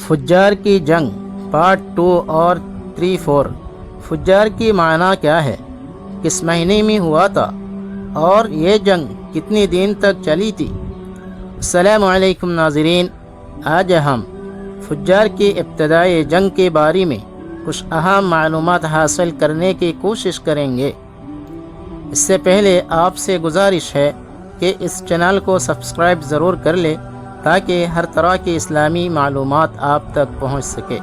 فجار کی جنگ پارٹ 2 اور 3-4۔ فجار کی معنی کیا ہے، کس مہینے میں ہوا تھا اور یہ جنگ کتنی دن تک چلی تھی؟ السلام علیکم ناظرین، آج ہم فجار کی ابتدائی جنگ کے بارے میں کچھ اہم معلومات حاصل کرنے کی کوشش کریں گے۔ اس سے پہلے آپ سے گزارش ہے کہ اس چینل کو سبسکرائب ضرور کر لیں تاکہ ہر طرح کی اسلامی معلومات آپ تک پہنچ سکے۔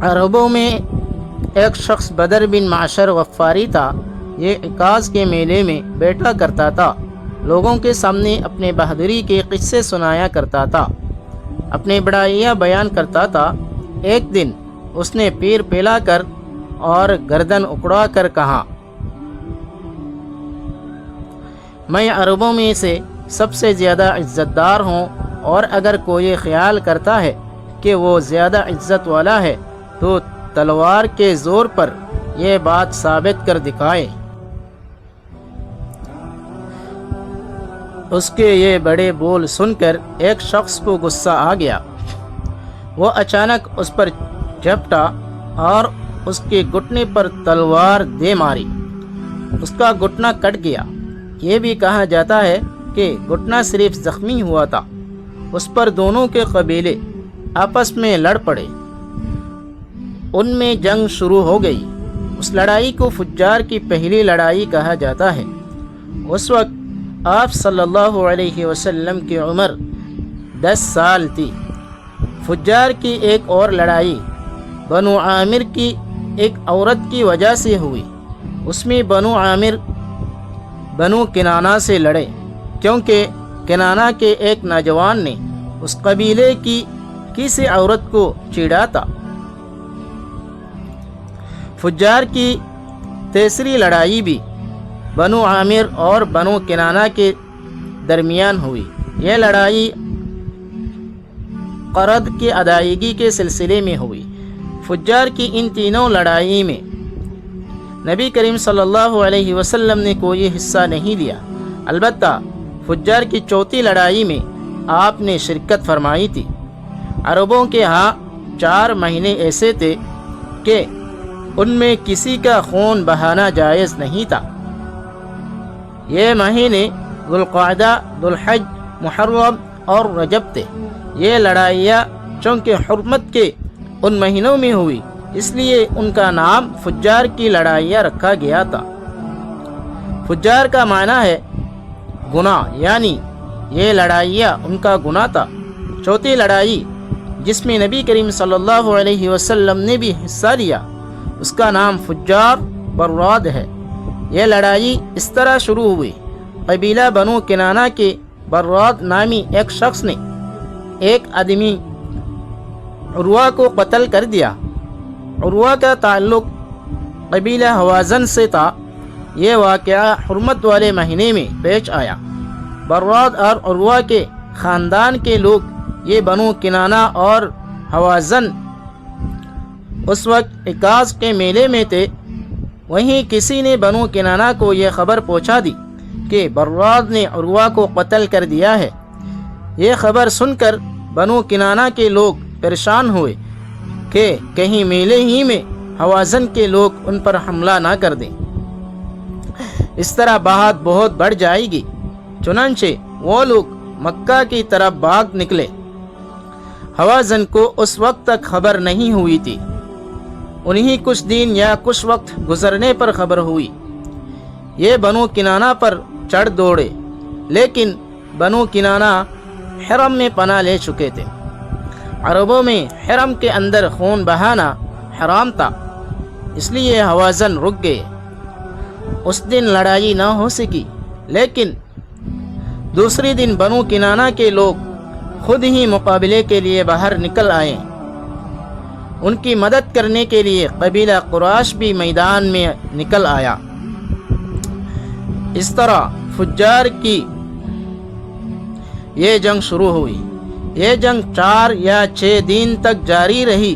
عربوں میں ایک شخص بدر بن معشر غفاری تھا۔ یہ عکاظ کے میلے میں بیٹھا کرتا تھا، لوگوں کے سامنے اپنے بہادری کے قصے سنایا کرتا تھا، اپنی بڑائیاں بیان کرتا تھا۔ ایک دن اس نے پیر پھیلا کر اور گردن اکڑا کر کہا، میں عربوں میں سے سب سے زیادہ عزت دار ہوں، اور اگر کوئی خیال کرتا ہے کہ وہ زیادہ عزت والا ہے تو تلوار کے زور پر یہ بات ثابت کر دکھائے۔ اس کے یہ بڑے بول سن کر ایک شخص کو غصہ آ گیا۔ وہ اچانک اس پر جھپٹا اور اس کے گھٹنے پر تلوار دے ماری۔ اس کا گھٹنا کٹ گیا۔ یہ بھی کہا جاتا ہے کہ گھٹنا صرف زخمی ہوا تھا۔ اس پر دونوں کے قبیلے آپس میں لڑ پڑے، ان میں جنگ شروع ہو گئی۔ اس لڑائی کو فجار کی پہلی لڑائی کہا جاتا ہے۔ اس وقت آپ صلی اللہ علیہ وسلم کی عمر 10 سال تھی۔ فجار کی ایک اور لڑائی بنو عامر کی ایک عورت کی وجہ سے ہوئی۔ اس میں بنو عامر بنو کنانہ سے لڑے، کیونکہ کنانہ کے ایک نوجوان نے اس قبیلے کی کسی عورت کو چھیڑا تھا۔ فجار کی تیسری لڑائی بھی بنو عامر اور بنو کنانہ کے درمیان ہوئی۔ یہ لڑائی قرض کی ادائیگی کے سلسلے میں ہوئی۔ فجار کی ان تینوں لڑائی میں نبی کریم صلی اللہ علیہ وسلم نے کوئی حصہ نہیں لیا، البتہ فجار کی چوتھی لڑائی میں آپ نے شرکت فرمائی تھی۔ عربوں کے ہاں 4 مہینے ایسے تھے کہ ان میں کسی کا خون بہانا جائز نہیں تھا۔ یہ مہینے ذوالقعدہ، ذوالحج، محرم اور رجب تھے۔ یہ لڑائیاں چونکہ حرمت کے ان مہینوں میں ہوئی، اس لیے ان کا نام فجار کی لڑائیاں رکھا گیا تھا۔ فجار کا معنی ہے گناہ، یعنی یہ لڑائیاں ان کا گناہ تھا۔ چوتھی لڑائی جس میں نبی کریم صلی اللہ علیہ وسلم نے بھی حصہ لیا، اس کا نام فجار براد ہے۔ یہ لڑائی اس طرح شروع ہوئی۔ قبیلہ بنو کنانہ کے براد نامی ایک شخص نے ایک آدمی عروہ کو قتل کر دیا۔ عروہ کا تعلق قبیلہ حوازن سے تھا۔ یہ واقعہ حرمت والے مہینے میں پیش آیا۔ براد اور عروہ کے خاندان کے لوگ، یہ بنو کنانہ اور حوازن، اس وقت عکاظ کے میلے میں تھے۔ وہیں کسی نے بنو کنانہ کو یہ خبر پہنچا دی کہ براد نے عروہ کو قتل کر دیا ہے۔ یہ خبر سن کر بنو کنانہ کے لوگ پریشان ہوئے کہ کہیں میلے ہی میں حوازن کے لوگ ان پر حملہ نہ کر دیں، اس طرح بات بہت بڑھ جائے گی۔ چنانچہ وہ لوگ مکہ کی طرف بھاگ نکلے۔ حوازن کو اس وقت تک خبر نہیں ہوئی تھی۔ انہیں کچھ دن یا کچھ وقت گزرنے پر خبر ہوئی۔ یہ بنو کنانہ پر چڑھ دوڑے، لیکن بنو کنانہ حرم میں پناہ لے چکے تھے۔ عربوں میں حرم کے اندر خون بہانا حرام تھا، اس لیے حوازن رک گئے۔ اس دن لڑائی نہ ہو سکی، لیکن دوسری دن بنو کنانہ کے لوگ خود ہی مقابلے کے لیے باہر نکل آئے۔ ان کی مدد کرنے کے لیے قبیلہ قریش بھی میدان میں نکل آیا۔ اس طرح فجار کی یہ جنگ شروع ہوئی۔ یہ جنگ 4 یا 6 دن تک جاری رہی۔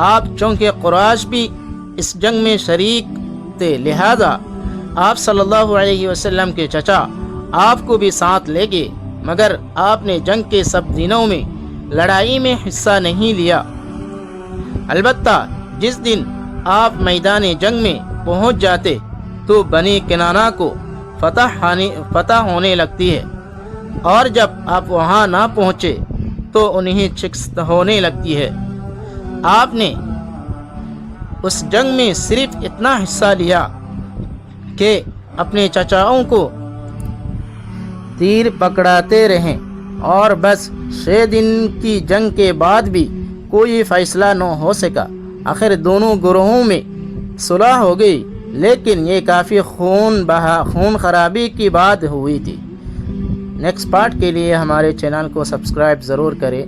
آپ چونکہ قریش بھی اس جنگ میں شریک تھے، لہذا آپ صلی اللہ علیہ وسلم کے چچا آپ کو بھی ساتھ لے گئے۔ مگر آپ نے جنگ کے سب دنوں میں لڑائی میں حصہ نہیں لیا۔ البتہ جس دن آپ میدان جنگ میں پہنچ جاتے تو بنی کنانہ کو فتح ہونے لگتی ہے، اور جب آپ وہاں نہ پہنچے تو انہیں شکست ہونے لگتی ہے۔ آپ نے اس جنگ میں صرف اتنا حصہ لیا کہ اپنے چچاؤں کو تیر پکڑاتے رہیں، اور بس 6 دن کی جنگ کے بعد بھی کوئی فیصلہ نہ ہو سکا۔ آخر دونوں گروہوں میں صلح ہو گئی، لیکن یہ کافی خون خرابی کی بات ہوئی تھی۔ نیکسٹ پارٹ کے لیے ہمارے چینل کو سبسکرائب ضرور کریں۔